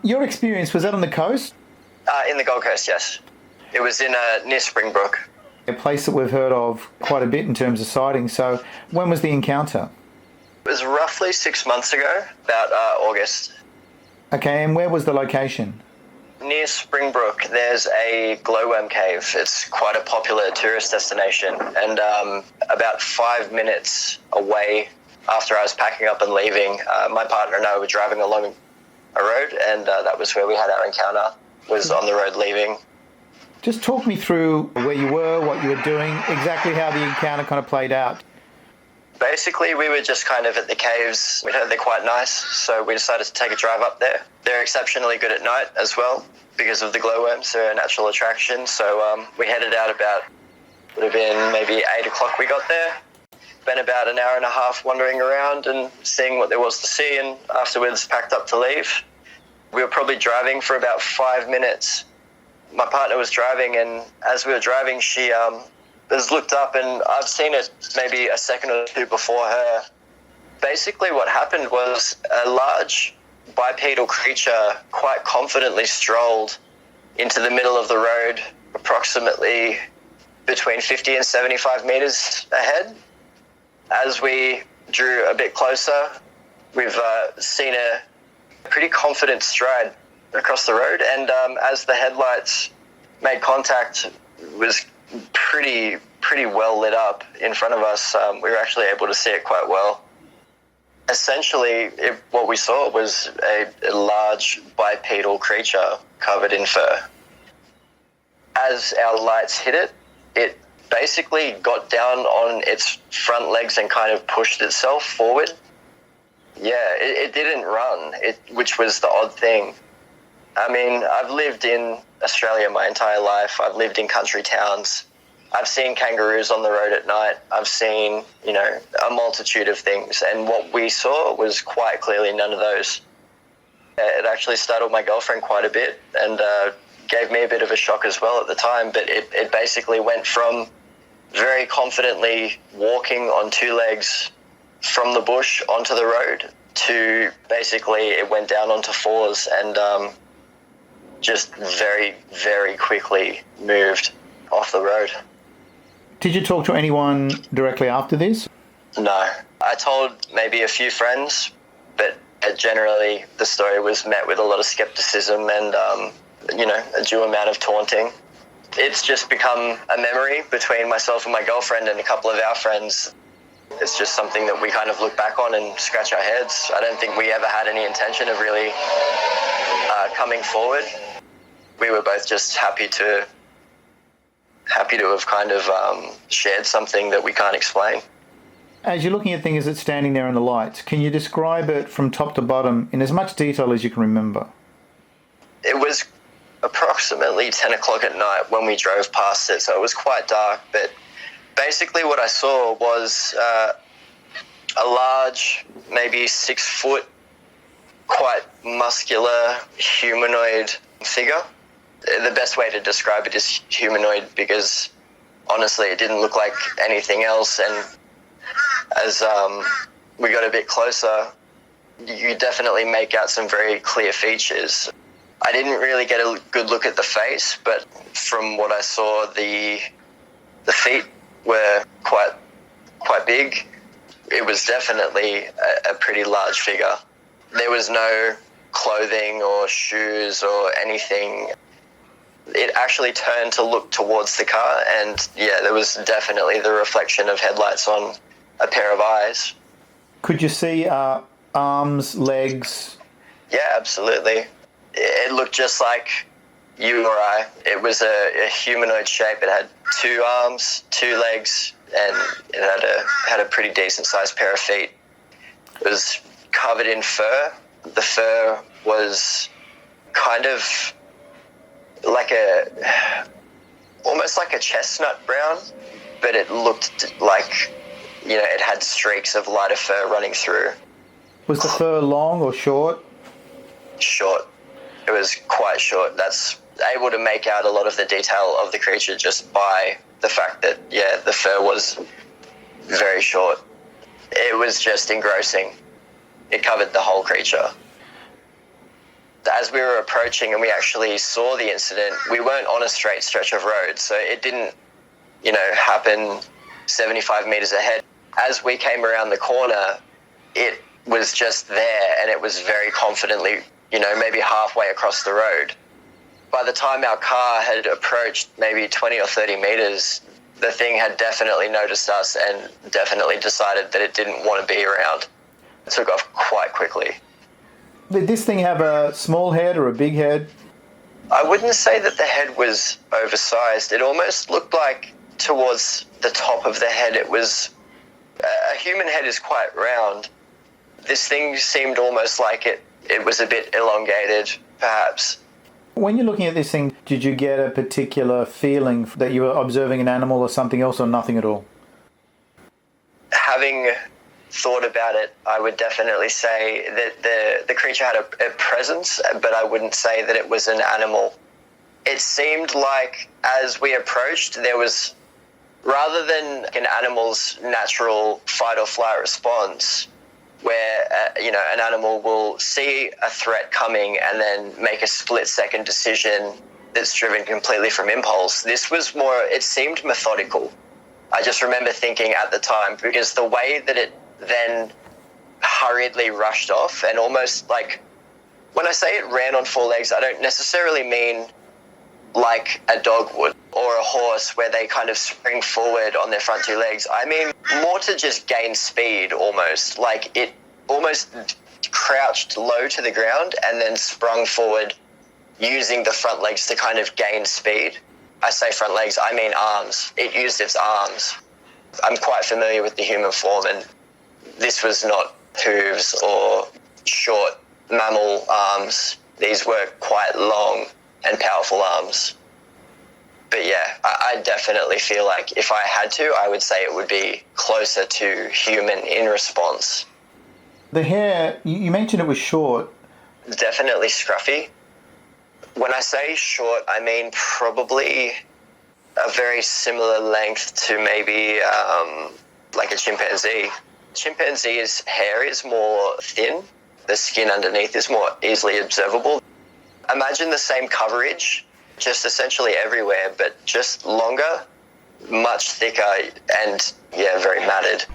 Your experience, was that on the coast? In the Gold Coast, yes. It was in near Springbrook. A place that we've heard of quite a bit in terms of sightings. So when was the encounter? It was roughly 6 months ago, about August. Okay, and where was the location? Near Springbrook, there's a glowworm cave. It's quite a popular tourist destination. And about 5 minutes away after I was packing up and leaving, my partner and I were driving along a road, and that was where we had our encounter, was on the road leaving. Just talk me through where you were, what you were doing, exactly how the encounter kind of played out. Basically, we were just kind of at the caves. We heard they're quite nice, so we decided to take a drive up there. They're exceptionally good at night as well because of the glowworms. They're a natural attraction. So we headed out about, would have been maybe 8 o'clock we got there. Spent about an hour and a half wandering around and seeing what there was to see, and afterwards packed up to leave. We were probably driving for about 5 minutes. My partner was driving, and as we were driving, she has looked up, and I've seen it maybe a second or two before her. Basically what happened was a large bipedal creature quite confidently strolled into the middle of the road, approximately between 50 and 75 metres ahead. As we drew a bit closer, we've seen a pretty confident stride across the road, and as the headlights made contact, it was pretty well lit up in front of us. We were actually able to see it quite well. Essentially, what we saw was a large bipedal creature covered in fur. As our lights hit it, it basically got down on its front legs and kind of pushed itself forward. Yeah, it didn't run, which was the odd thing. I mean, I've lived in Australia my entire life. I've lived in country towns. I've seen kangaroos on the road at night. I've seen, a multitude of things. And what we saw was quite clearly none of those. It actually startled my girlfriend quite a bit and gave me a bit of a shock as well at the time. But it basically went from very confidently walking on two legs from the bush onto the road to basically it went down onto fours and just very, very quickly moved off the road. Did you talk to anyone directly after this? No. I told maybe a few friends, but generally the story was met with a lot of skepticism and, a due amount of taunting. It's just become a memory between myself and my girlfriend and a couple of our friends. It's just something that we kind of look back on and scratch our heads. I don't think we ever had any intention of really coming forward. We were both just happy to have kind of shared something that we can't explain. As you're looking at things that's standing there in the lights, can you describe it from top to bottom in as much detail as you can remember? It was approximately 10 o'clock at night when we drove past it, so it was quite dark, but basically what I saw was a large, maybe 6 foot, quite muscular humanoid figure. The best way to describe it is humanoid because honestly it didn't look like anything else, and as we got a bit closer you definitely make out some very clear features. I didn't really get a good look at the face, but from what I saw the feet were quite big. It was definitely a pretty large figure. There was no clothing or shoes or anything. It actually turned to look towards the car, and yeah, there was definitely the reflection of headlights on a pair of eyes. Could you see arms, legs? Yeah, absolutely. It looked just like you or I. It was a humanoid shape. It had 2 arms, 2 legs, and it had a pretty decent sized pair of feet. It was covered in fur. The fur was kind of like almost like a chestnut brown, but it looked like, it had streaks of lighter fur running through. Was the fur long or short? Short. It was quite short. That's able to make out a lot of the detail of the creature just by the fact that, the fur was very short. It was just engrossing. It covered the whole creature. As we were approaching and we actually saw the incident, we weren't on a straight stretch of road, so it didn't, happen 75 meters ahead. As we came around the corner, it was just there, and it was very confidently, maybe halfway across the road. By the time our car had approached maybe 20 or 30 meters, the thing had definitely noticed us and definitely decided that it didn't want to be around. It took off quite quickly. Did this thing have a small head or a big head? I wouldn't say that the head was oversized. It almost looked like towards the top of the head, it was... A human head is quite round. This thing seemed almost like it was a bit elongated, perhaps. When you're looking at this thing, did you get a particular feeling that you were observing an animal or something else, or nothing at all? Having thought about it, I would definitely say that the creature had a presence, but I wouldn't say that it was an animal. It seemed like as we approached, there was, rather than an animal's natural fight or flight response, where an animal will see a threat coming and then make a split-second decision that's driven completely from impulse. This was more, it seemed methodical. I just remember thinking at the time, because the way that it then hurriedly rushed off, and almost like, when I say it ran on four legs, I don't necessarily mean like a dog would, or a horse where they kind of spring forward on their front two legs. I mean more to just gain speed almost. Like it almost crouched low to the ground and then sprung forward using the front legs to kind of gain speed. I say front legs, I mean arms. It used its arms. I'm quite familiar with the human form, and this was not hooves or short mammal arms. These were quite long and powerful arms. But yeah, I definitely feel like if I had to, I would say it would be closer to human in response. The hair, you mentioned it was short. Definitely scruffy. When I say short, I mean probably a very similar length to maybe like a chimpanzee. Chimpanzee's hair is more thin. The skin underneath is more easily observable. Imagine the same coverage, just essentially everywhere, but just longer, much thicker, and very matted.